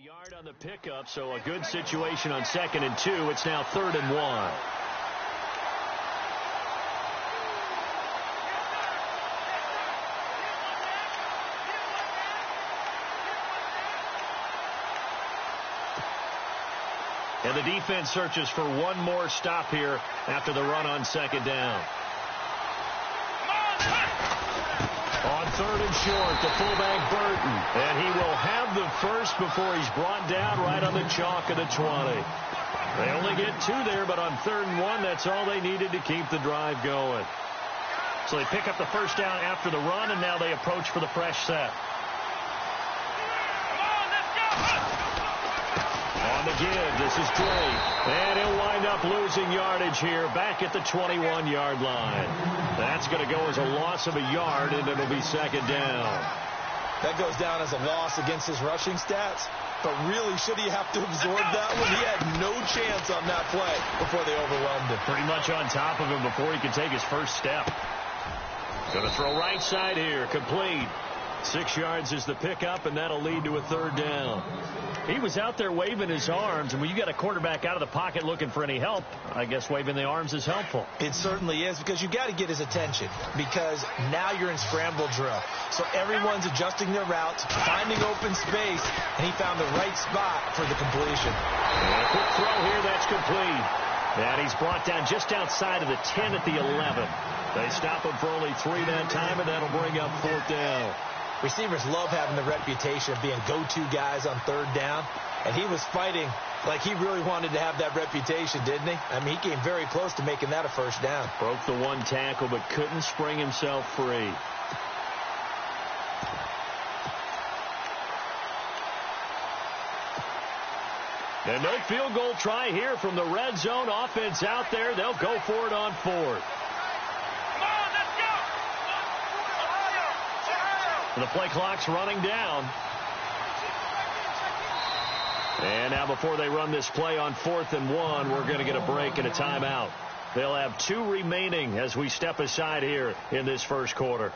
yard on the pickup, so a good situation on 2nd and 2. It's now 3rd and 1. And the defense searches for one more stop here after the run on 2nd down. On 3rd and short, the fullback Burton. And he will have the first before he's brought down right on the chalk of the 20. They only get 2 there, but on 3rd and 1, that's all they needed to keep the drive going. So they pick up the first down after the run, and now they approach for the fresh set. On the give, this is Drake. And he'll wind up losing yardage here back at the 21-yard line. That's going to go as a loss of a yard, and it'll be 2nd down. That goes down as a loss against his rushing stats. But really, should he have to absorb that one? He had no chance on that play before they overwhelmed him. Pretty much on top of him before he could take his first step. Going to throw right side here, complete. 6 yards is the pickup, and that'll lead to a 3rd down. He was out there waving his arms, and when you got a quarterback out of the pocket looking for any help, I guess waving the arms is helpful. It certainly is, because you got to get his attention, because now you're in scramble drill. So everyone's adjusting their routes, finding open space, and he found the right spot for the completion. And a quick throw here, that's complete. And he's brought down just outside of the 10 at the 11. They stop him for only 3 that time, and that'll bring up 4th down. Receivers love having the reputation of being go-to guys on 3rd down, and he was fighting like he really wanted to have that reputation, didn't he? I mean, he came very close to making that a 1st down. Broke the 1 tackle, but couldn't spring himself free. And no field goal try here from the red zone. Offense out there. They'll go for it on 4th. The play clock's running down. And now before they run this play on 4th and 1, we're going to get a break and a timeout. They'll have 2 remaining as we step aside here in this first quarter.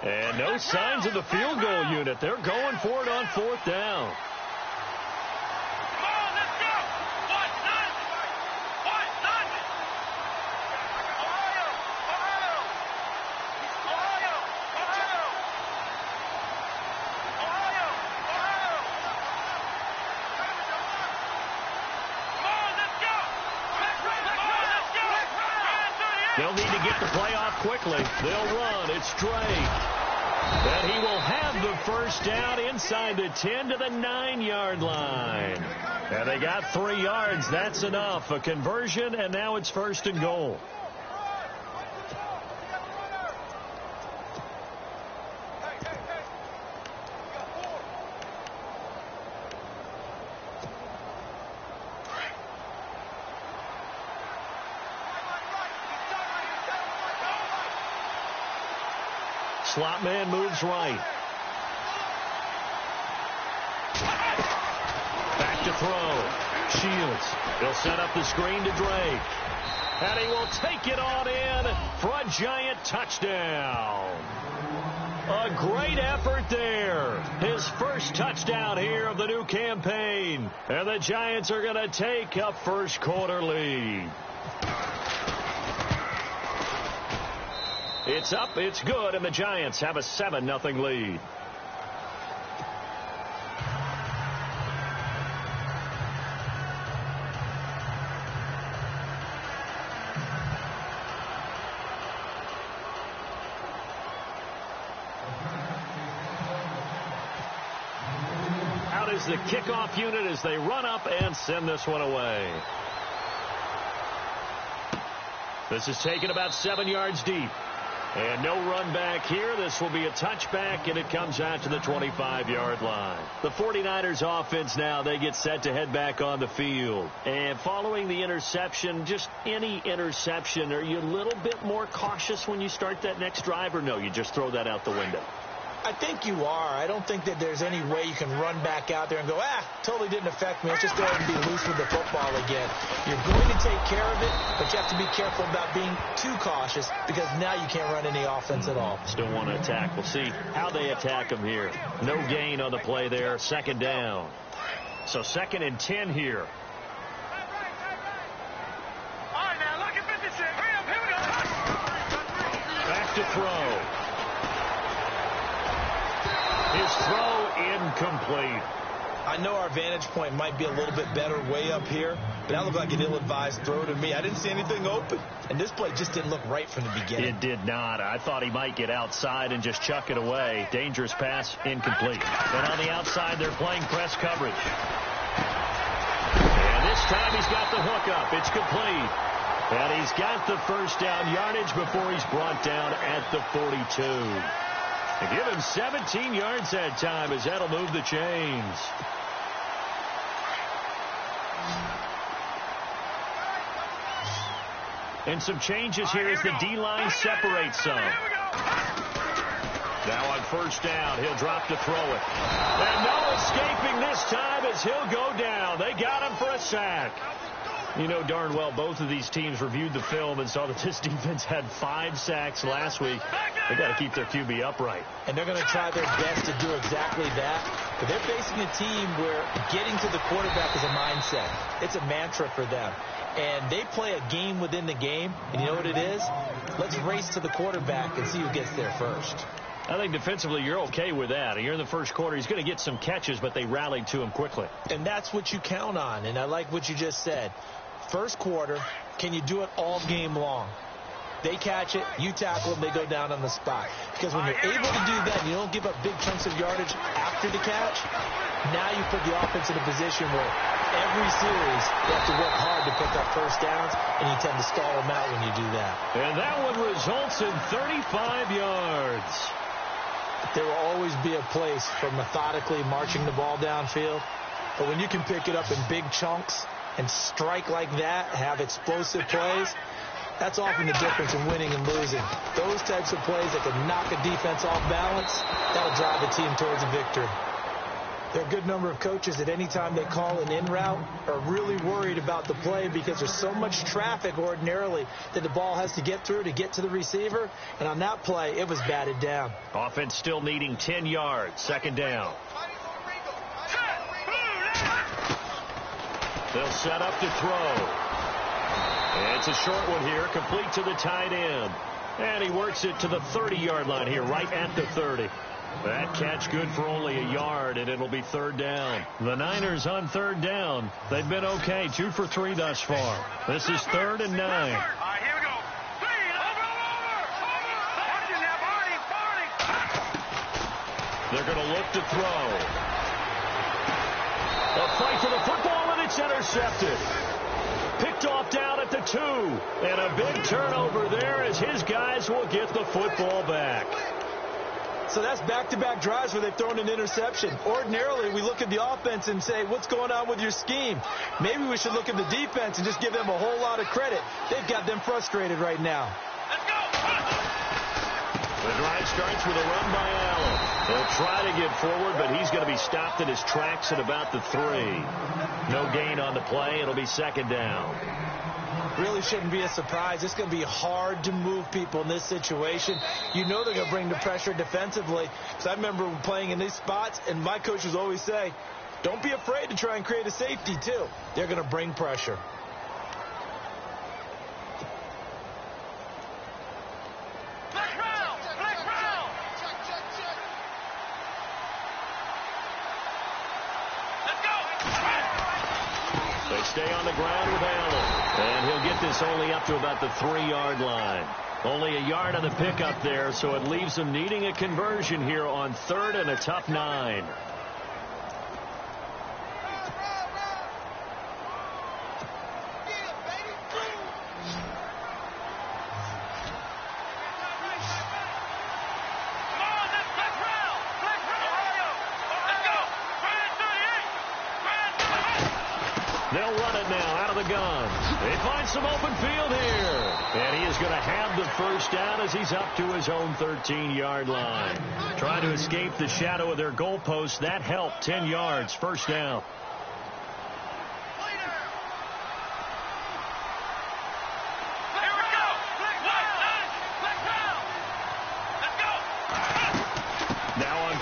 And no signs of the field goal unit. They're going for it on 4th down. They'll need to get the play off quickly. They'll run. It's Drake. And he will have the first down inside the 10 to the 9-yard line. And they got 3 yards. That's enough. A conversion, and now it's 1st and goal. Slot man moves right. Back to throw. Shields. He'll set up the screen to Drake. And he will take it on in for a giant touchdown. A great effort there. His first touchdown here of the new campaign. And the Giants are going to take a first quarter lead. It's up, it's good, and the Giants have a 7-0 lead. Out is the kickoff unit as they run up and send this one away. This is taken about 7 yards deep. And no run back here. This will be a touchback, and it comes out to the 25-yard line. The 49ers offense now, they get set to head back on the field. And following the interception, just any interception, are you a little bit more cautious when you start that next drive, or no, you just throw that out the window? I think you are. I don't think that there's any way you can run back out there and go, totally didn't affect me. Let's just go ahead and be loose with the football again. You're going to take care of it, but you have to be careful about being too cautious because now you can't run any offense at all. Still want to attack. We'll see how they attack them here. No gain on the play there. Second down. So 2nd and 10 here. All right, now look at 56. Hurry up, here we go. Back to throw. His throw incomplete. I know our vantage point might be a little bit better way up here, but that looked like an ill-advised throw to me. I didn't see anything open, and this play just didn't look right from the beginning. It did not. I thought he might get outside and just chuck it away. Dangerous pass, incomplete. And on the outside, they're playing press coverage. And this time he's got the hook up. It's complete. And he's got the first down yardage before he's brought down at the 42. And give him 17 yards that time as that'll move the chains. And some changes here as the D-line separates some. Now on first down, he'll drop to throw it. And no escaping this time as he'll go down. They got him for a sack. You know darn well both of these teams reviewed the film and saw that this defense had 5 sacks last week. They got to keep their QB upright. And they're going to try their best to do exactly that. But they're facing a team where getting to the quarterback is a mindset. It's a mantra for them. And they play a game within the game. And you know what it is? Let's race to the quarterback and see who gets there first. I think defensively you're okay with that. You're in the first quarter. He's going to get some catches, but they rallied to him quickly. And that's what you count on. And I like what you just said. First quarter, can you do it all game long? They catch it, you tackle them, they go down on the spot. Because when you're able to do that, you don't give up big chunks of yardage after the catch, now you put the offense in a position where every series you have to work hard to pick up first downs, and you tend to stall them out when you do that. And that one results in 35 yards. There will always be a place for methodically marching the ball downfield, but when you can pick it up in big chunks and strike like that, have explosive plays, that's often the difference in winning and losing. Those types of plays that can knock a defense off balance, that'll drive the team towards a victory. There are a good number of coaches that any time they call an in route are really worried about the play because there's so much traffic ordinarily that the ball has to get through to get to the receiver. And on that play, it was batted down. Offense still needing 10 yards. Second down. They'll set up to throw. And it's a short one here, complete to the tight end. And he works it to the 30-yard line here, right at the 30. That catch good for only a yard, and it'll be third down. The Niners on third down. They've been okay, 2 for 3 thus far. This is 3rd and 9. All right, here we go. They're going to look to throw. A fight for the football, and it's intercepted. Picked off down at the 2. And a big turnover there as his guys will get the football back. So that's back-to-back drives where they've thrown an interception. Ordinarily, we look at the offense and say, what's going on with your scheme? Maybe we should look at the defense and just give them a whole lot of credit. They've got them frustrated right now. Let's go. The drive starts with a run by Allen. He'll try to get forward, but he's going to be stopped in his tracks at about the 3. No gain on the play. It'll be second down. Really shouldn't be a surprise. It's going to be hard to move people in this situation. You know they're going to bring the pressure defensively. Because I remember playing in these spots, and my coaches always say, don't be afraid to try and create a safety, too. They're going to bring pressure. Stay on the ground with Allen. And he'll get this only up to about the 3-yard line. Only a yard on the pickup there, so it leaves them needing a conversion here on 3rd and a tough 9. run. They find some open field here. And he is going to have the first down as he's up to his own 13-yard line. Trying to escape the shadow of their goalpost. That helped. 10 yards, first down.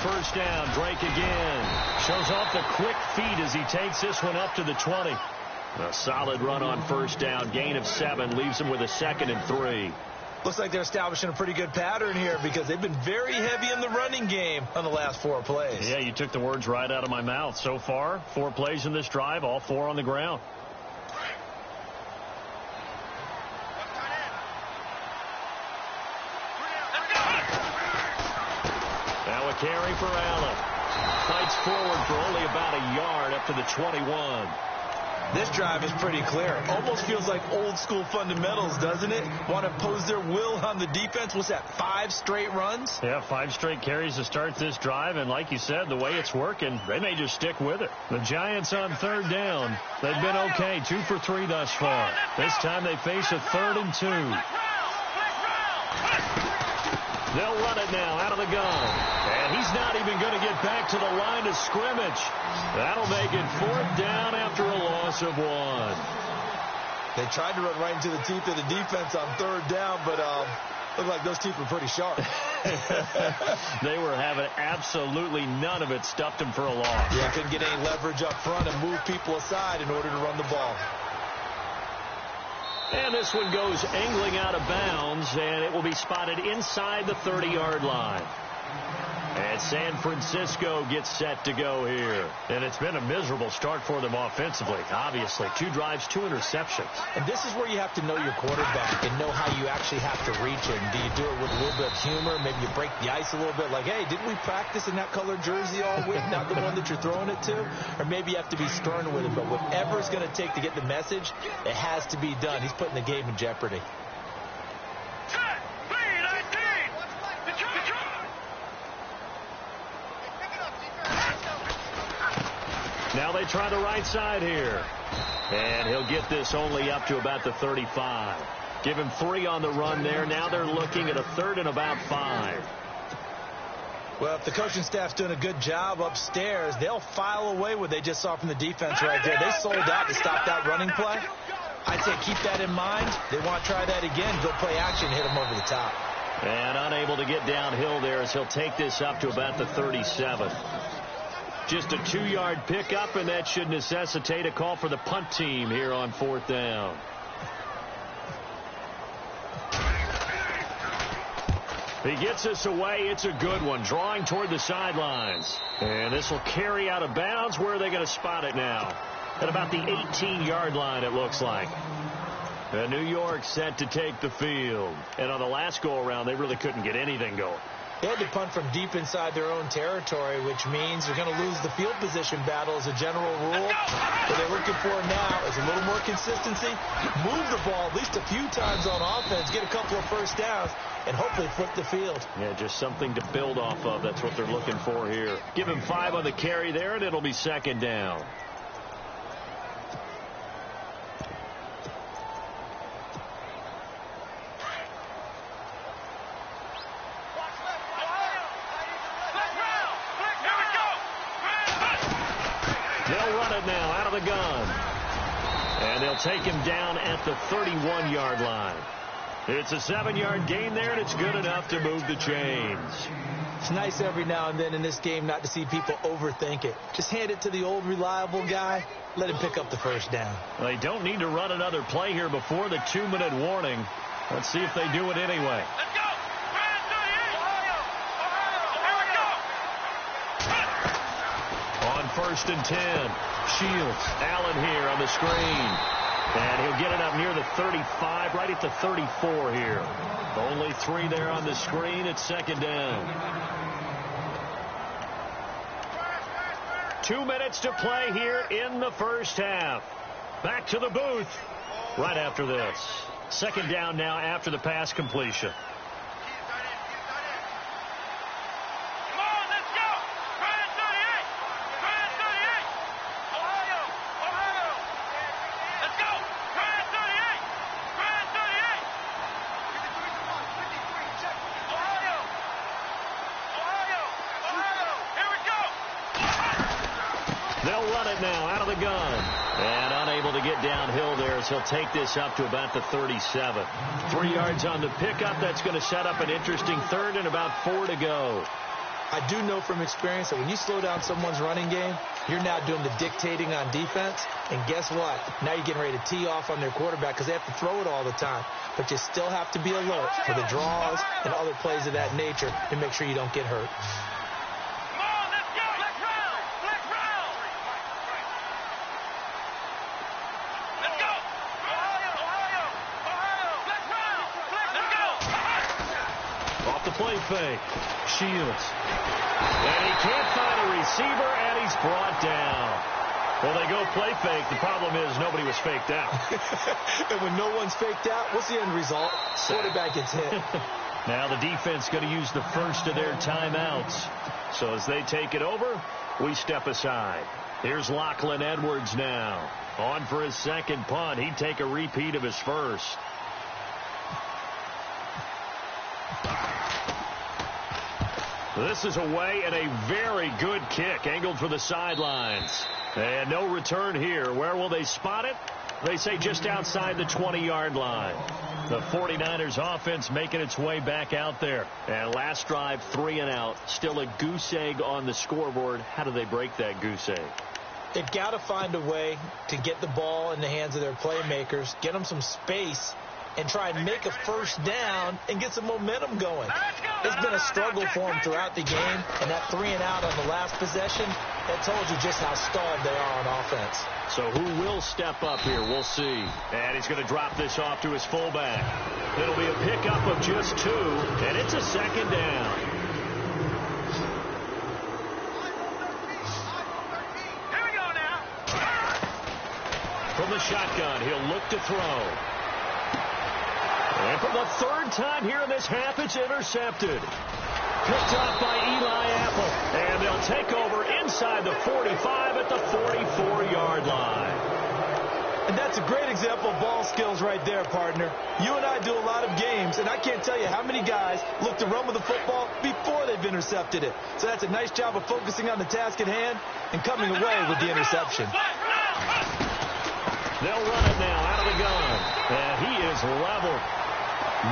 First down, Drake again. Shows off the quick feet as he takes this one up to the 20. A solid run on first down. Gain of 7 leaves him with a 2nd and 3. Looks like they're establishing a pretty good pattern here because they've been very heavy in the running game on the last 4 plays. Yeah, you took the words right out of my mouth. So far, 4 plays in this drive, all 4 on the ground. Carry for Allen. Fights forward for only about a yard up to the 21. This drive is pretty clear. Almost feels like old school fundamentals, doesn't it? Want to impose their will on the defense. What's that, 5 straight runs? Yeah, 5 straight carries to start this drive. And like you said, the way it's working, they may just stick with it. The Giants on 3rd down. They've been okay, 2 for 3 thus far. This time they face a 3rd and 2. They'll run it now out of the gun. And he's not even going to get back to the line of scrimmage. That'll make it 4th down after a loss of 1. They tried to run right into the teeth of the defense on 3rd down, but looked like those teeth were pretty sharp. They were having absolutely none of it. Stuffed them for a loss. Yeah, couldn't get any leverage up front and move people aside in order to run the ball. And this one goes angling out of bounds, and it will be spotted inside the 30-yard line. And San Francisco gets set to go here. And it's been a miserable start for them offensively. Obviously, 2 drives, 2 interceptions. And this is where you have to know your quarterback and know how you actually have to reach him. Do you do it with a little bit of humor? Maybe you break the ice a little bit like, hey, didn't we practice in that colored jersey all week, not the one that you're throwing it to? Or maybe you have to be stern with him. But whatever it's going to take to get the message, it has to be done. He's putting the game in jeopardy. Now they try the right side here. And he'll get this only up to about the 35. Give him 3 on the run there. Now they're looking at a 3rd and about 5. Well, if the coaching staff's doing a good job upstairs, they'll file away what they just saw from the defense right there. They sold out to stop that running play. I'd say keep that in mind. They want to try that again. Go play action, hit them over the top. And unable to get downhill there as he'll take this up to about the 37. Just a 2-yard pickup, and that should necessitate a call for the punt team here on 4th down. He gets us away. It's a good one. Drawing toward the sidelines. And this will carry out of bounds. Where are they going to spot it now? At about the 18-yard line, it looks like. And New York set to take the field. And on the last go-around, they really couldn't get anything going. They had to punt from deep inside their own territory, which means they're going to lose the field position battle as a general rule. What they're looking for now is a little more consistency, move the ball at least a few times on offense, get a couple of first downs, and hopefully flip the field. Yeah, just something to build off of. That's what they're looking for here. Give him 5 on the carry there, and it'll be 2nd down. They'll run it now out of the gun. And they'll take him down at the 31-yard line. It's a 7-yard gain there, and it's good enough to move the chains. It's nice every now and then in this game not to see people overthink it. Just hand it to the old reliable guy. Let him pick up the first down. They don't need to run another play here before the 2-minute warning. Let's see if they do it anyway. Let's go! On 1st and 10, Shields, Allen here on the screen. And he'll get it up near the 35, right at the 34 here. Only 3 there on the screen. It's 2nd down. 2 minutes to play here in the first half. Back to the booth right after this. 2nd down now after the pass completion. it now out of the gun. And unable to get downhill there as he'll take this up to about the 37. 3 yards on the pickup. That's going to set up an interesting third and about 4 to go. I do know from experience that when you slow down someone's running game, you're now doing the dictating on defense. And guess what? Now you're getting ready to tee off on their quarterback because they have to throw it all the time. But you still have to be alert for the draws and other plays of that nature to make sure you don't get hurt. Come on, let's go. Let's roll. Let's roll. Let's go. Ohio. Let's roll. Let's go. Off the play fake. Shields. And he can't find a receiver, and he's brought down. Well, they go play fake. The problem is nobody was faked out. And when no one's faked out, what's the end result? Quarterback gets hit. Now the defense going to use the first of their timeouts. So as they take it over, we step aside. Here's Lachlan Edwards now. On for his second punt. He'd take a repeat of his first. This is away and a very good kick angled for the sidelines. And no return here. Where will they spot it? They say just outside the 20-yard line. The 49ers offense making its way back out there. And last drive, 3 and out. Still a goose egg on the scoreboard. How do they break that goose egg? They've got to find a way to get the ball in the hands of their playmakers, get them some space, and try and make a first down and get some momentum going. It's been a struggle for them throughout the game, and that 3 and out on the last possession, that told you just how stalled they are on offense. So who will step up here? We'll see. And he's going to drop this off to his fullback. It'll be a pickup of just 2, and it's a second down. Here we go now. From the shotgun, he'll look to throw. And for the third time here in this half, it's intercepted. Picked off by Eli Apple. And they'll take over inside the 45 at the 44-yard line. And that's a great example of ball skills right there, partner. You and I do a lot of games, and I can't tell you how many guys look to run with the football before they've intercepted it. So that's a nice job of focusing on the task at hand and coming away with the interception. They'll run it now out of the gun. And he is leveled.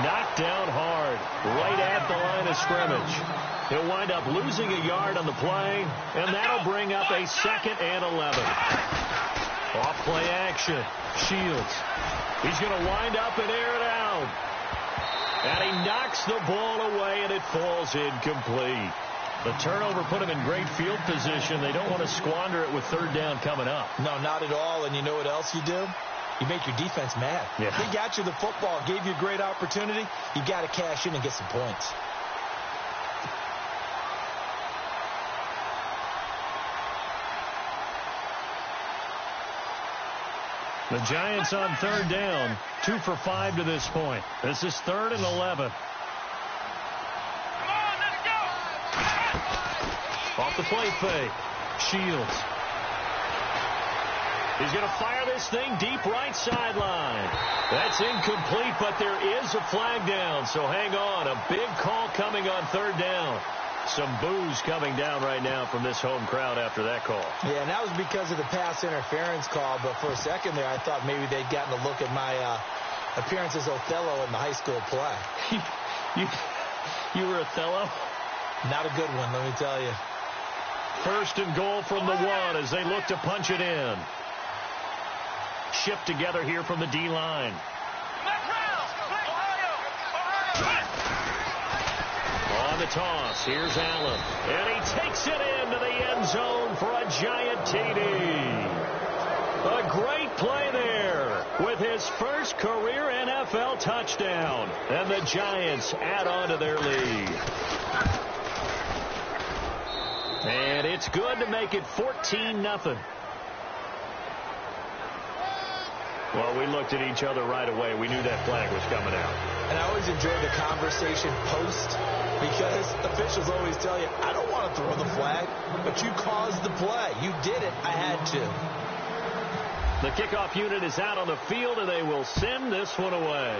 Knocked down hard, right at the line of scrimmage. He'll wind up losing a yard on the play, and that'll bring up a 2nd and 11. Off play action. Shields. He's going to wind up and air it out. And he knocks the ball away, and it falls incomplete. The turnover put him in great field position. They don't want to squander it with 3rd down coming up. No, not at all. And you know what else you do? You make your defense mad. Yeah. They got you the football, gave you a great opportunity. You got to cash in and get some points. The Giants on 3rd down, 2 for 5 to this point. This is 3rd and 11. Come on, let's go. Off the play fake. Shields. He's going to fire this thing deep right sideline. That's incomplete, but there is a flag down, so hang on. A big call coming on 3rd down. Some boos coming down right now from this home crowd after that call. Yeah, and that was because of the pass interference call, but for a second there I thought maybe they'd gotten a look at my appearance as Othello in the high school play. You were Othello? Not a good one, let me tell you. 1st and goal from the 1 as they look to punch it in. Shipped together here from the D-line. On the toss, here's Allen. And he takes it into the end zone for a giant TD. A great play there with his first career NFL touchdown. And the Giants add on to their lead. And it's good to make it 14-0. Well, we looked at each other right away. We knew that flag was coming out. And I always enjoy the conversation post because officials always tell you, I don't want to throw the flag, but you caused the play. You did it. I had to. The kickoff unit is out on the field, and they will send this one away.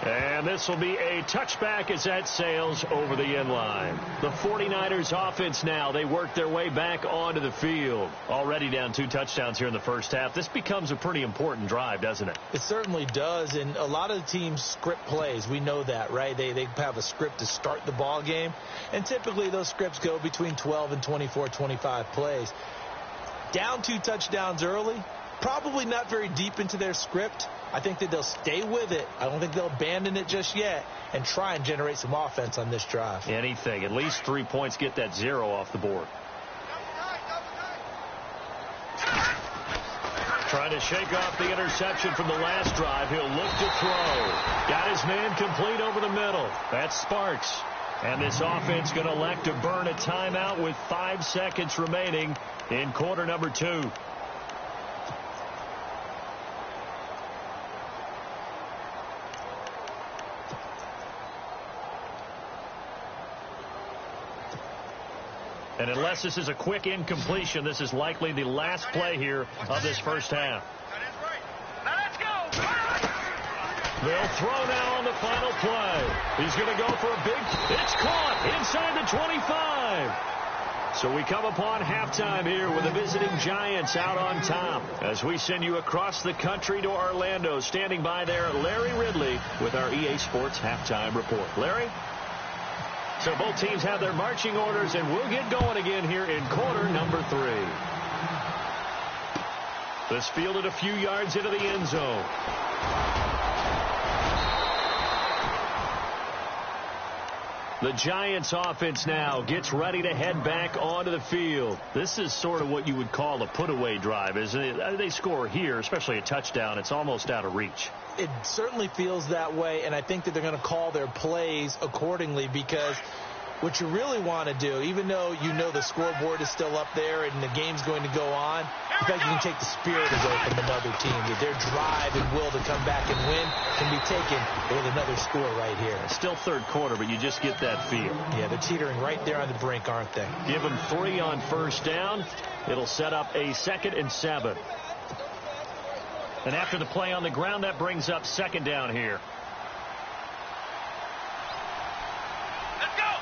And this will be a touchback as that sails over the end line. The 49ers offense now, they work their way back onto the field. Already down 2 touchdowns here in the first half. This becomes a pretty important drive, doesn't it? It certainly does, and a lot of the teams script plays. We know that, right? They have a script to start the ball game, and typically those scripts go between 12 and 24, 25 plays. Down 2 touchdowns early, probably not very deep into their script. I think that they'll stay with it. I don't think they'll abandon it just yet and try and generate some offense on this drive. Anything. At least 3 points, get that 0 off the board. Trying to shake off the interception from the last drive. He'll look to throw. Got his man complete over the middle. That's Sparks. And this offense going to elect to burn a timeout with 5 seconds remaining in quarter number 2. And unless this is a quick incompletion, this is likely the last play here of this first half. Now let's go. They'll throw now on the final play. He's going to go for a big. It's caught inside the 25. So we come upon halftime here with the visiting Giants out on top. As we send you across the country to Orlando, standing by there, Larry Ridley with our EA Sports halftime report. Larry? So both teams have their marching orders, and we'll get going again here in quarter number 3. This fielded a few yards into the end zone. The Giants offense now gets ready to head back onto the field. This is sort of what you would call a put-away drive, isn't it? They score here, especially a touchdown. It's almost out of reach. It certainly feels that way, and I think that they're going to call their plays accordingly, because what you really want to do, even though you know the scoreboard is still up there and the game's going to go on, in fact, you can take the spirit away from another team. That their drive and will to come back and win can be taken with another score right here. It's still third quarter, but you just get that feel. Yeah, they're teetering right there on the brink, aren't they? Give them 3 on first down. It'll set up a 2nd and 7. And after the play on the ground, that brings up 2nd down here. Let's go.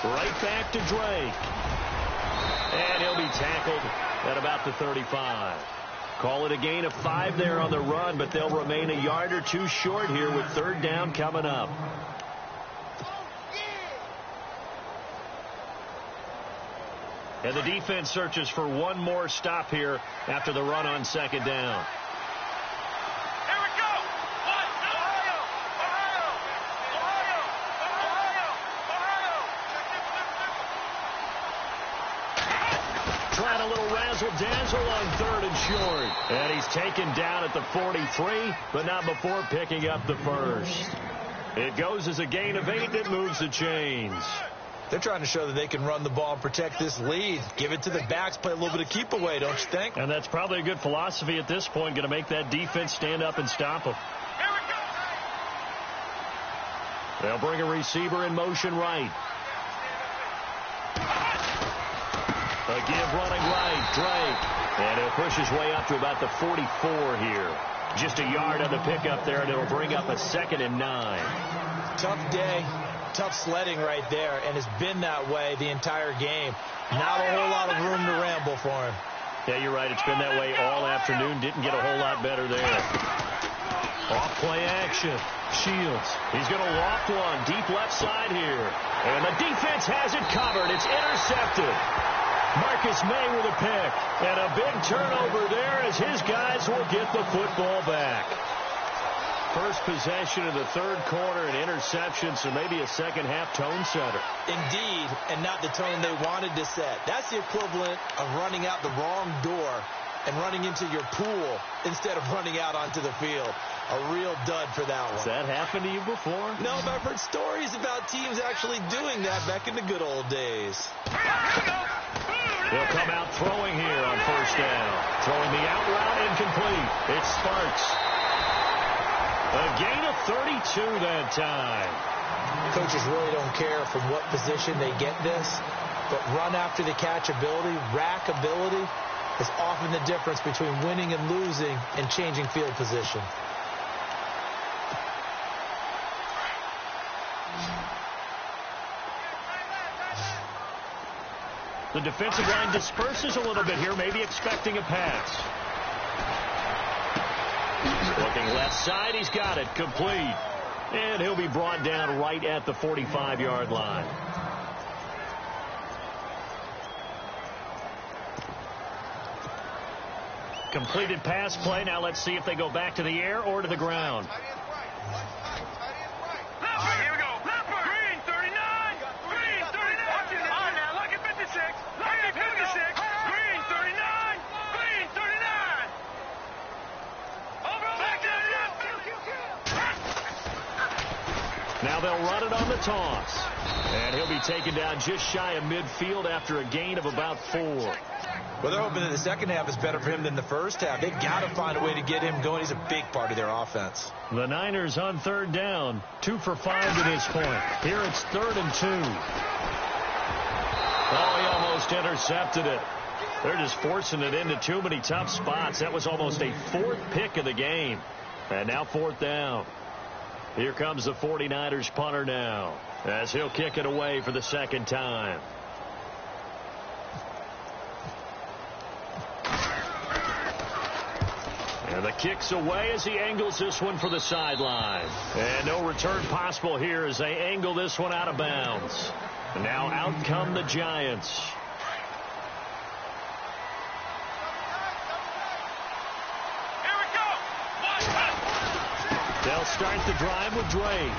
Right back to Drake. And he'll be tackled at about the 35. Call it a gain of 5 there on the run, but they'll remain a yard or 2 short here with 3rd down coming up. And the defense searches for one more stop here after the run on 2nd down. Here we go. Ohio. Trying a little razzle-dazzle on 3rd and short. And he's taken down at the 43, but not before picking up the first. It goes as a gain of 8 that moves the chains. They're trying to show that they can run the ball and protect this lead. Give it to the backs, play a little bit of keep away, don't you think? And that's probably a good philosophy at this point, going to make that defense stand up and stop them. Here we go. They'll bring a receiver in motion right. A give running right, Drake. And he'll push his way up to about the 44 here. Just a yard on the pickup there, and it'll bring up a 2nd and 9. Tough day. Tough sledding right there, and it's been that way the entire game. Not a whole lot of room to ramble for him. Yeah, you're right. It's been that way all afternoon. Didn't get a whole lot better there. Off play action. Shields. He's going to walk one deep left side here. And the defense has it covered. It's intercepted. Marcus May with a pick. And a big turnover there as his guys will get the football back. First possession of the 3rd quarter, an interception, so maybe a second-half tone setter. Indeed, and not the tone they wanted to set. That's the equivalent of running out the wrong door and running into your pool instead of running out onto the field. A real dud for that one. Has that happened to you before? No, but I've heard stories about teams actually doing that back in the good old days. They'll come out throwing here on first down. Throwing the out route incomplete. It's Sparks. A gain of 32 that time. Coaches really don't care from what position they get this, but run after the catch ability, rack ability, is often the difference between winning and losing and changing field position. The defensive line disperses a little bit here, maybe expecting a pass. Looking left side, he's got it, complete. And he'll be brought down right at the 45-yard line. Completed pass play. Now let's see if they go back to the air or to the ground. Here we go. Green 39. Green 39. All right, now look at 56. Look at 56. Green 39. Green 39. Over back to the Now they'll run it on the toss. And he'll be taken down just shy of midfield after a gain of about 4. Well, they're hoping that the second half is better for him than the first half. They've got to find a way to get him going. He's a big part of their offense. The Niners on third down. 2 for 5 to this point. Here it's 3rd and 2. Oh, he almost intercepted it. They're just forcing it into too many tough spots. That was almost a 4th pick of the game. And now 4th down. Here comes the 49ers punter now, as he'll kick it away for the second time. And the kick's away as he angles this one for the sideline. And no return possible here as they angle this one out of bounds. And now out come the Giants. Here we go. They'll start the drive with Drake.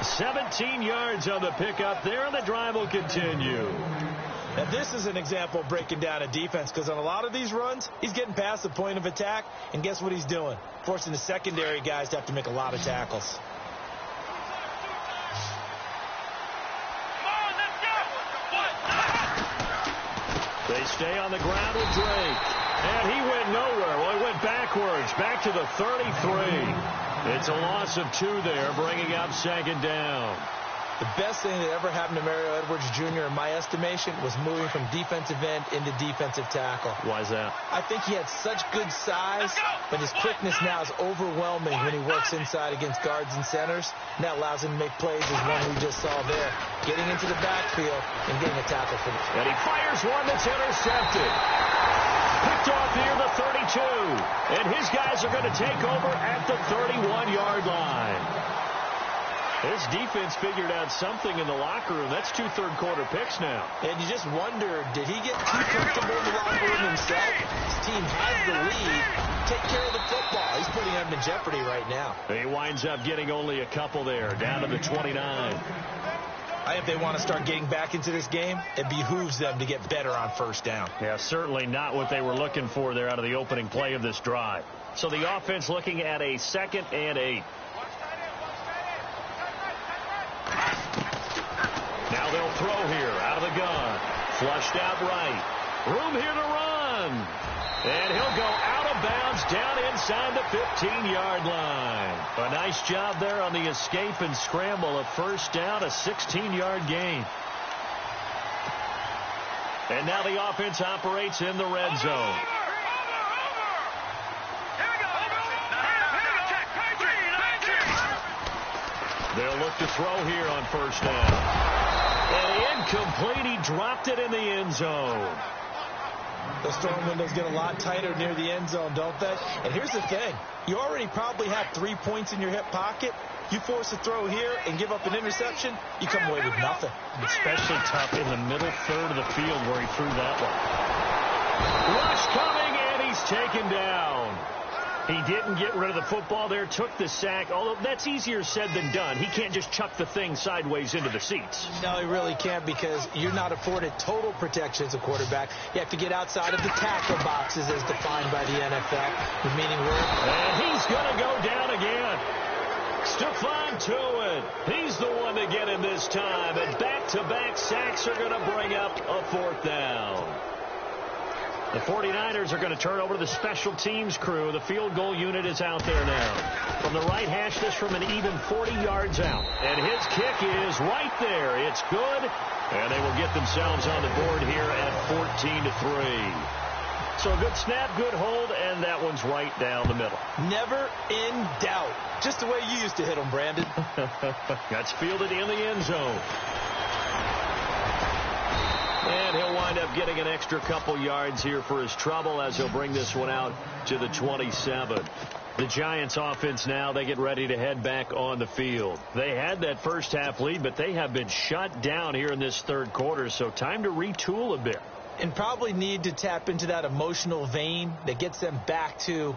17 yards on the pickup there, and the drive will continue. Now, this is an example of breaking down a defense, because on a lot of these runs, he's getting past the point of attack, and guess what he's doing? Forcing the secondary guys to have to make a lot of tackles. They stay on the ground with Drake. And he went nowhere. Well, he went backwards, back to the 33. It's a loss of 2 there, bringing up second down. The best thing that ever happened to Mario Edwards Jr., in my estimation, was moving from defensive end into defensive tackle. Why is that? I think he had such good size, but his quickness now is overwhelming when he works inside against guards and centers. And that allows him to make plays as one we just saw there, getting into the backfield and getting a tackle for them. And he fires one that's intercepted. Picked off near the 32. And his guys are going to take over at the 31-yard line. This defense figured out something in the locker room. That's 2 third-quarter picks now. And you just wonder, did he get too comfortable in the locker room himself? His team has the lead. Take care of the football. He's putting them in jeopardy right now. He winds up getting only a couple there, down to the 29. I think they want to start getting back into this game. It behooves them to get better on first down. Yeah, certainly not what they were looking for there out of the opening play of this drive. So the offense looking at a 2nd and 8. Now they'll throw here out of the gun. Flushed out right. Room here to run. And he'll go out of bounds down inside the 15-yard line. A nice job there on the escape and scramble. A first down, a 16-yard gain. And now the offense operates in the red zone. They'll look to throw here on first down. And incomplete. He dropped it in the end zone. Those throwing windows get a lot tighter near the end zone, don't they? And here's the thing. You already probably have 3 points in your hip pocket. You force a throw here and give up an interception, you come away with nothing. Especially tough in the middle third of the field where he threw that one. Rush coming, and he's taken down. He didn't get rid of the football there, took the sack, although that's easier said than done. He can't just chuck the thing sideways into the seats. No, he really can't, because you're not afforded total protection as a quarterback. You have to get outside of the tackle boxes as defined by the NFL, meaning and he's going to go down again. Stephon Tuitt, he's the one to get him this time, and back-to-back sacks are going to bring up a 4th down. The 49ers are going to turn over to the special teams crew. The field goal unit is out there now. From the right hash, this from an even 40 yards out. And his kick is right there. It's good. And they will get themselves on the board here at 14-3. So a good snap, good hold, and that one's right down the middle. Never in doubt. Just the way you used to hit them, Brandon. That's fielded in the end zone. And he'll wind up getting an extra couple yards here for his trouble as he'll bring this one out to the 27. The Giants offense now, they get ready to head back on the field. They had that first half lead, but they have been shut down here in this third quarter, so time to retool a bit. And probably need to tap into that emotional vein that gets them back to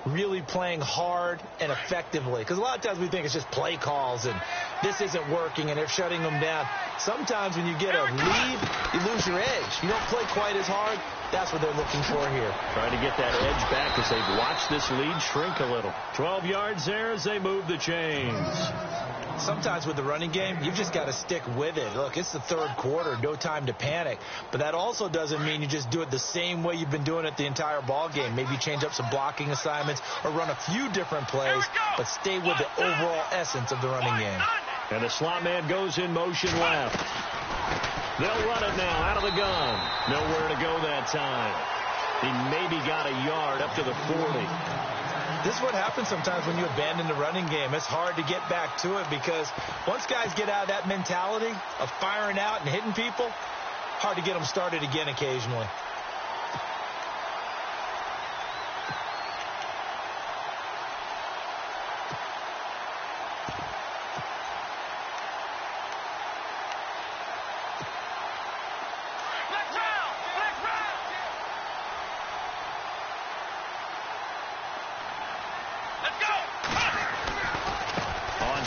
really playing hard and effectively. Because a lot of times we think it's just play calls and this isn't working and they're shutting them down. Sometimes when you get a lead, you lose your edge. You don't play quite as hard. That's what they're looking for here. Trying to get that edge back as they've watched this lead shrink a little. 12 yards there as they move the chains. Sometimes with the running game, you've just got to stick with it. Look, it's the third quarter, no time to panic. But that also doesn't mean you just do it the same way you've been doing it the entire ball game. Maybe change up some blocking assignments or run a few different plays, but stay with the overall essence of the running game. And the slot man goes in motion left. They'll run it now out of the gun. Nowhere to go that time. He maybe got a yard up to the 40. This is what happens sometimes when you abandon the running game. It's hard to get back to it because once guys get out of that mentality of firing out and hitting people, hard to get them started again occasionally.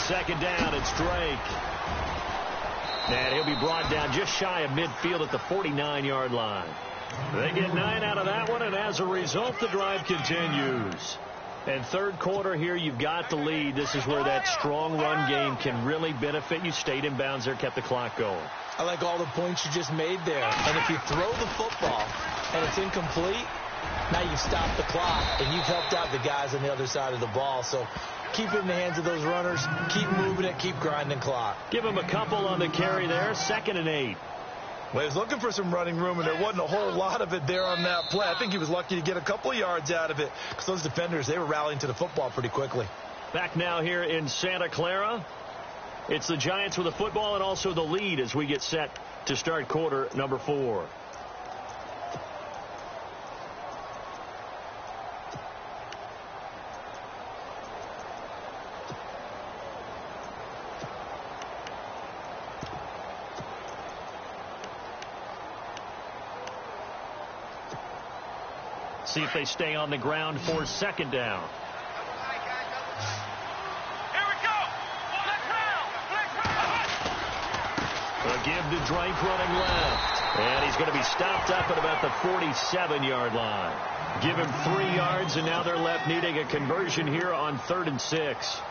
Second down, it's Drake. And he'll be brought down just shy of midfield at the 49-yard line. They get 9 out of that one, and as a result, the drive continues. And third quarter here, you've got the lead. This is where that strong run game can really benefit you. Stayed in bounds there, kept the clock going. I like all the points you just made there. And if you throw the football and it's incomplete, now you've stopped the clock, and you've helped out the guys on the other side of the ball. So keep it in the hands of those runners. Keep moving it. Keep grinding clock. Give him a couple on the carry there. 2nd and 8. Well, he was looking for some running room, and there wasn't a whole lot of it there on that play. I think he was lucky to get a couple yards out of it because those defenders, they were rallying to the football pretty quickly. Back now here in Santa Clara. It's the Giants with the football and also the lead as we get set to start quarter number 4. See if they stay on the ground for 2nd down. Here we go. A give to Drake running left. And he's going to be stopped up at about the 47-yard line. Give him 3 yards, and now they're left needing a conversion here on 3rd and 6.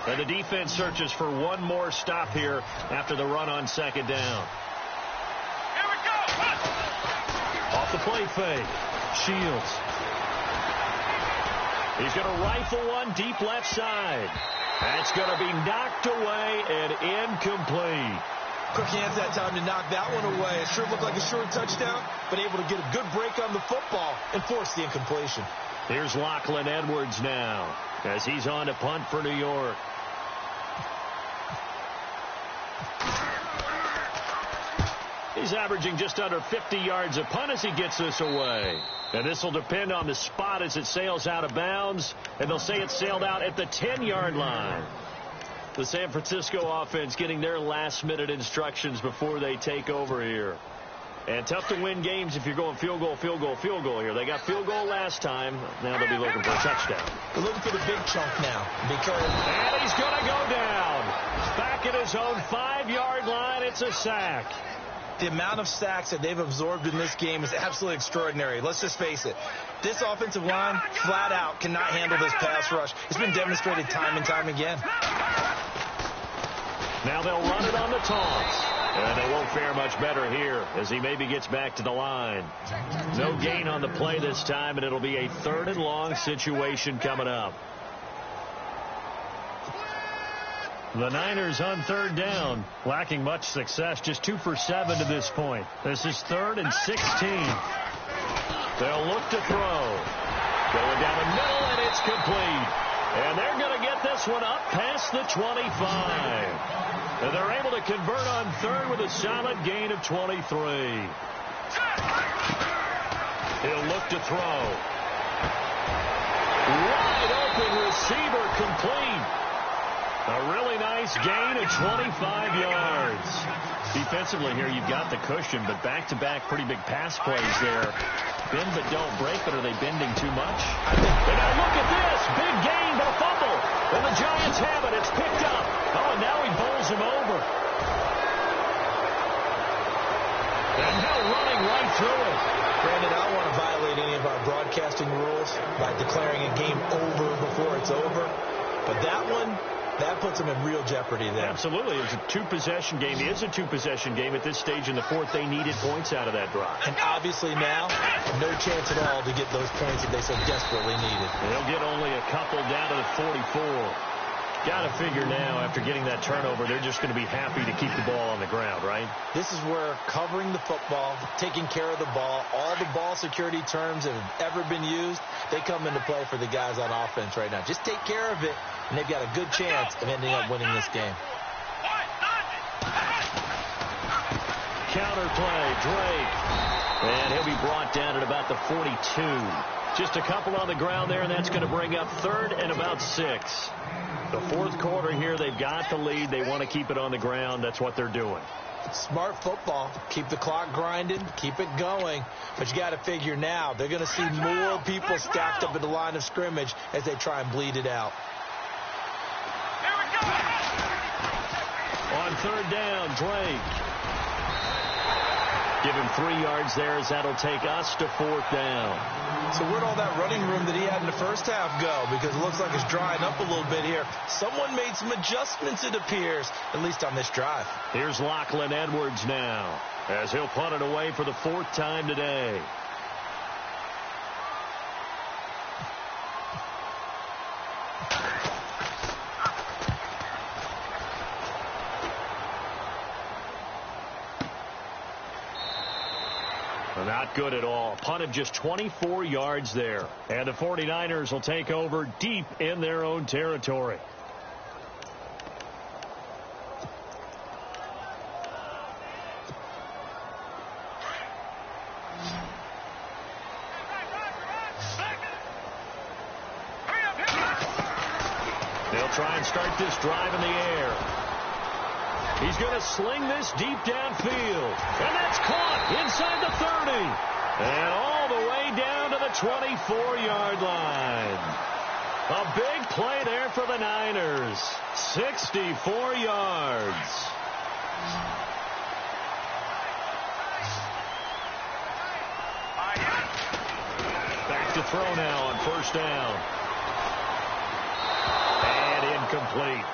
And the defense searches for one more stop here after the run on 2nd down. Here we go. Off the play fake. Shields. He's going to rifle one deep left side. That's going to be knocked away and incomplete. Quick hands that time to knock that one away. It sure looked like a short touchdown, but able to get a good break on the football and force the incompletion. Here's Lachlan Edwards now as he's on to punt for New York. He's averaging just under 50 yards a punt as he gets this away. And this will depend on the spot as it sails out of bounds. And they'll say it sailed out at the 10-yard line. The San Francisco offense getting their last-minute instructions before they take over here. And tough to win games if you're going field goal, field goal, field goal here. They got field goal last time. Now they'll be looking for a touchdown. They're looking for the big chunk now. And he's going to go down. Back at his own 5-yard line. It's a sack. The amount of sacks that they've absorbed in this game is absolutely extraordinary. Let's just face it. This offensive line, flat out, cannot handle this pass rush. It's been demonstrated time and time again. Now they'll run it on the toss. And they won't fare much better here as he maybe gets back to the line. No gain on the play this time, and it'll be a 3rd and long situation coming up. The Niners on 3rd down, lacking much success, just 2 for 7 to this point. This is 3rd and 16. They'll look to throw. Going down the middle, and it's complete. And they're going to get this one up past the 25. And they're able to convert on third with a solid gain of 23. He'll look to throw. Wide open receiver complete. A really nice gain of 25 yards. Defensively here, you've got the cushion, but back-to-back pretty big pass plays there. Bend but don't break, but are they bending too much? And now look at this. Big gain, but a fumble. And the Giants have it. It's picked up. Oh, and now he bowls him over. And now running right through it. Brandon, I don't want to violate any of our broadcasting rules by declaring a game over before it's over. But that one, that puts them in real jeopardy there. Absolutely. It was a two-possession game. It is a two-possession game. At this stage in the fourth, they needed points out of that drive. And obviously now, no chance at all to get those points that they so desperately needed. They'll get only a couple down to the 44. Got to figure now, after getting that turnover, they're just going to be happy to keep the ball on the ground, right? This is where covering the football, taking care of the ball, all the ball security terms that have ever been used, they come into play for the guys on offense right now. Just take care of it, and they've got a good chance of ending up winning this game. Counter play, Drake. And he'll be brought down at about the 42. Just a couple on the ground there, and that's going to bring up third and about 6. The fourth quarter here, they've got the lead. They want to keep it on the ground. That's what they're doing. Smart football. Keep the clock grinding. Keep it going. But you got to figure now, they're going to see more people stacked up at the line of scrimmage as they try and bleed it out. Here we go. On third down, Drake. Give him 3 yards there as that'll take us to fourth down. So where'd all that running room that he had in the first half go? Because it looks like it's drying up a little bit here. Someone made some adjustments, it appears, at least on this drive. Here's Lachlan Edwards now as he'll punt it away for the 4th time today. Not good at all. Punt of just 24 yards there. And the 49ers will take over deep in their own territory. They'll try and start this drive in the air. He's going to sling this deep downfield. And that's caught inside the 30. And all the way down to the 24-yard line. A big play there for the Niners. 64 yards. Back to throw now on first down. And incomplete.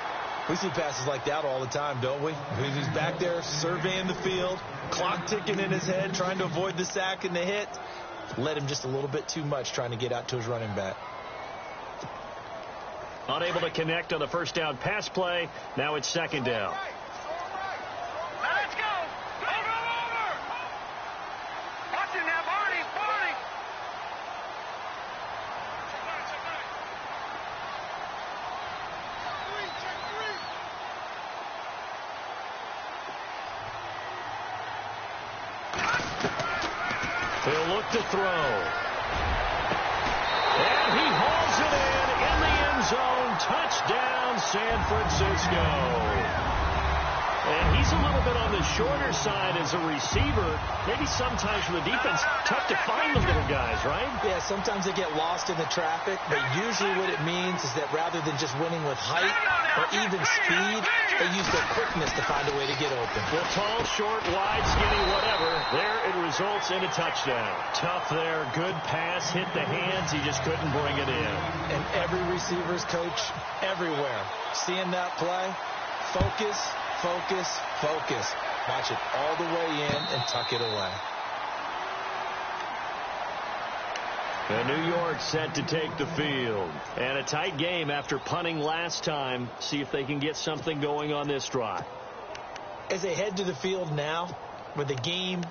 We see passes like that all the time, don't we? He's back there surveying the field, clock ticking in his head, trying to avoid the sack and the hit. Led him just a little bit too much trying to get out to his running back. Unable to connect on the first down pass play. Now it's second down. Let's go. Over. Watch him now, Barney. He'll look to throw. And he hauls it in the end zone. Touchdown, San Francisco. And he's a little bit on the shorter side as a receiver. Maybe sometimes for the defense, tough to find the little guys, right? Yeah, sometimes they get lost in the traffic, but usually what it means is that rather than just winning with height or even speed, they use their quickness to find a way to get open. Well, tall, short, wide, skinny, whatever. There it results in a touchdown. Tough there. Good pass. Hit the hands. He just couldn't bring it in. And every receiver's coach everywhere, seeing that play, focus. Watch it all the way in and tuck it away. And New York set to take the field. And a tight game after punting last time. See if they can get something going on this drive. As they head to the field now, with the game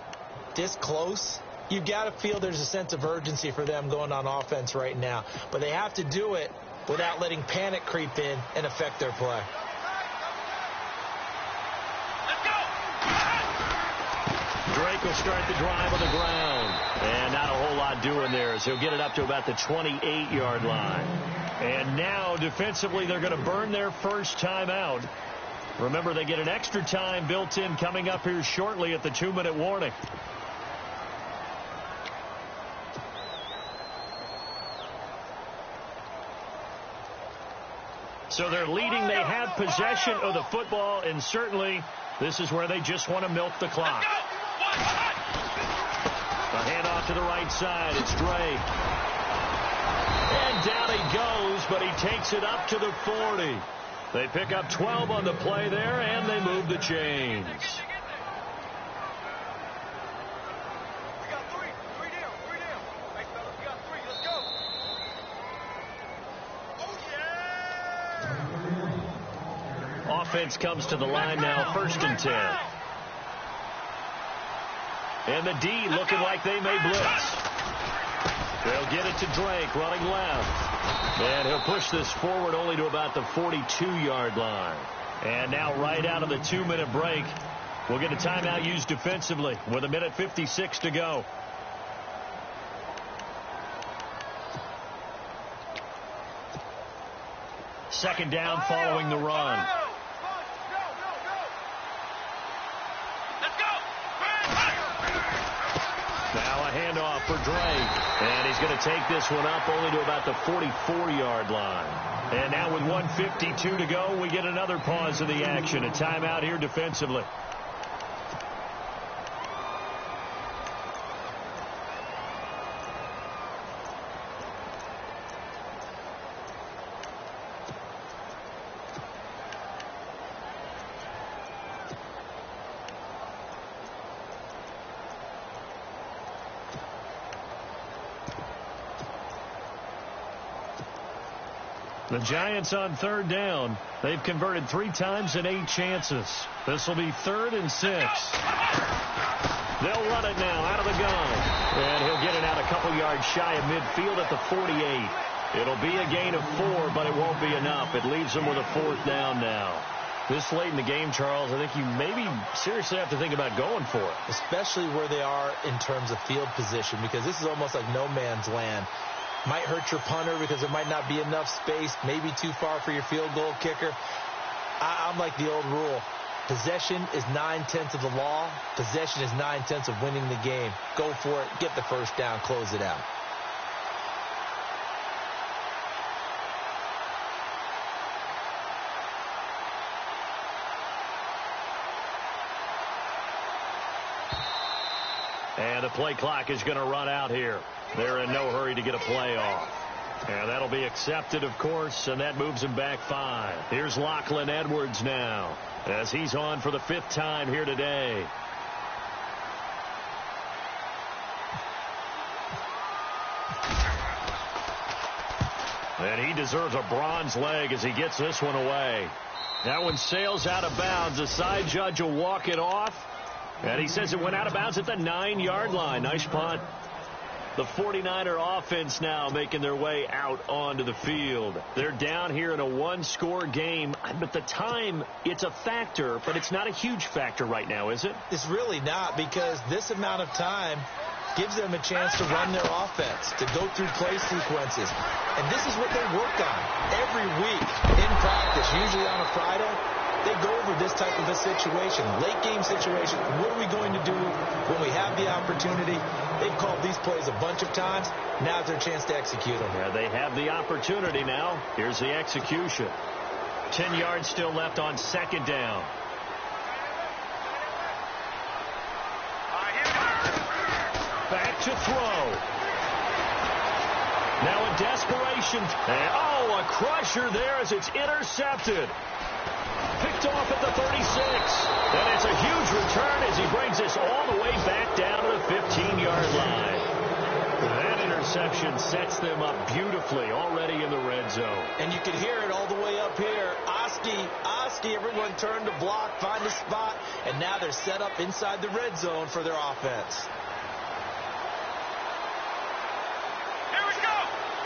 this close, you've got to feel there's a sense of urgency for them going on offense right now. But they have to do it without letting panic creep in and affect their play. Drake will start the drive on the ground. And not a whole lot doing there, as he'll get it up to about the 28-yard line. And now, defensively, they're going to burn their first timeout. Remember, they get an extra time built in coming up here shortly at the 2-minute warning. So they're leading. They have possession of the football, and certainly this is where they just want to milk the clock. A handoff to the right side. It's Drake. And down he goes, but he takes it up to the 40. They pick up 12 on the play there, and they move the chains. We got three. Three down. Hey, fellas, we got three. Let's go. Oh, yeah! Offense comes to the line now, 1st and 10. And the D looking like they may blitz. They'll get it to Drake running left. And he'll push this forward only to about the 42-yard line. And now right out of the 2-minute break, we'll get a timeout used defensively with 1:56 to go. Second down following the run. Now a handoff for Drake. And he's going to take this one up only to about the 44-yard line. And now with 1:52 to go, we get another pause of the action. A timeout here defensively. The Giants on 3rd down. They've converted 3 times in 8 chances. This will be 3rd and 6. They'll run it now out of the gun. And he'll get it out a couple yards shy of midfield at the 48. It'll be a gain of 4, but it won't be enough. It leaves them with a 4th down now. This late in the game, Charles, I think you maybe seriously have to think about going for it. Especially where they are in terms of field position, because this is almost like no man's land. Might hurt your punter because there might not be enough space, maybe too far for your field goal kicker. I'm like the old rule. Possession is 9/10 of the law. Possession is 9/10 of winning the game. Go for it. Get the first down. Close it out. And the play clock is going to run out here. They're in no hurry to get a play off. And that'll be accepted, of course, and that moves him back 5. Here's Lachlan Edwards now, as he's on for the 5th time here today. And he deserves a bronze leg as he gets this one away. That one sails out of bounds. The side judge will walk it off. And he says it went out of bounds at the 9-yard line. Nice punt. The 49er offense now making their way out onto the field. They're down here in a 1-score game. But the time, it's a factor, but it's not a huge factor right now, is it? It's really not, because this amount of time gives them a chance to run their offense, to go through play sequences. And this is what they work on every week in practice, usually on a Friday. They go over this type of a situation, late game situation. What are we going to do when we have the opportunity? They've called these plays a bunch of times. Now's their chance to execute them. Yeah, they have the opportunity now. Here's the execution. 10 yards still left on 2nd down. Back to throw. Now in desperation. And, a crusher there as it's intercepted. Picked off at the 36. And it's a huge return as he brings this all the way back down to the 15-yard line. That interception sets them up beautifully already in the red zone. And you can hear it all the way up here. Oski, everyone turned to block, find a spot, and now they're set up inside the red zone for their offense. Here we go.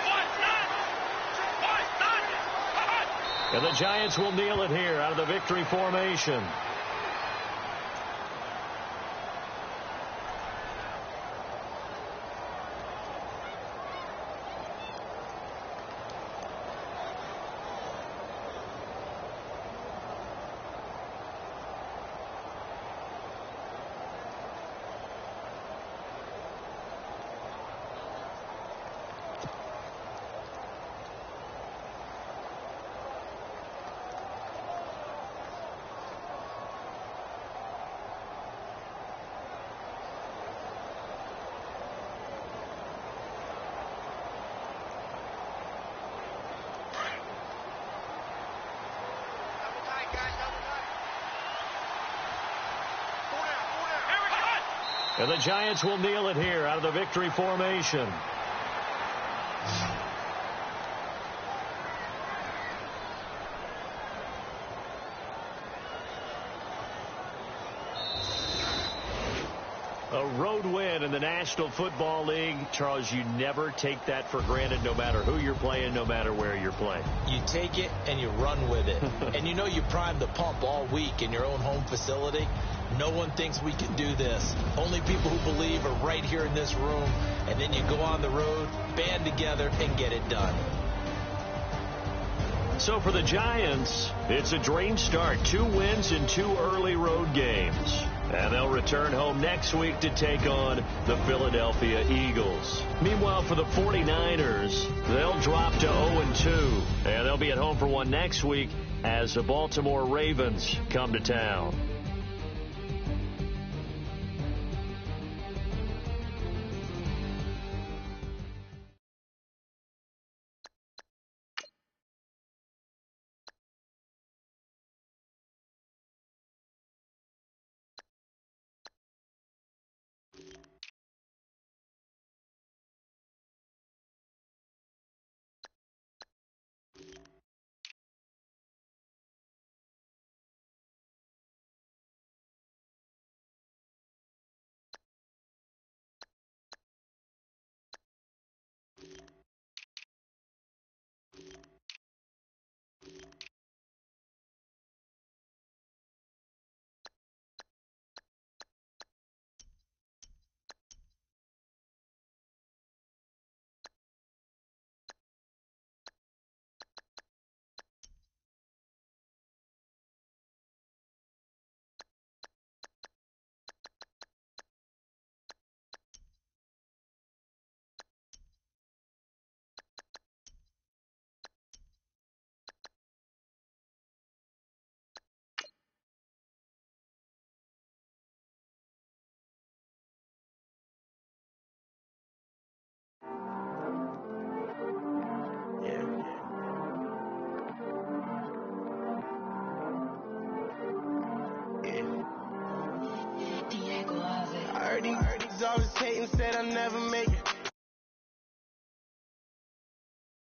1, 9. And the Giants will kneel it here out of the victory formation. And the Giants will kneel it here out of the victory formation. A road win in the National Football League. Charles, you never take that for granted, no matter who you're playing, no matter where you're playing. You take it and you run with it. And you know you primed the pump all week in your own home facility. No one thinks we can do this. Only people who believe are right here in this room. And then you go on the road, band together, and get it done. So for the Giants, it's a dream start. 2 wins in 2 early road games. And they'll return home next week to take on the Philadelphia Eagles. Meanwhile, for the 49ers, they'll drop to 0-2. And they'll be at home for one next week as the Baltimore Ravens come to town. I heard these always hating, said I never make it.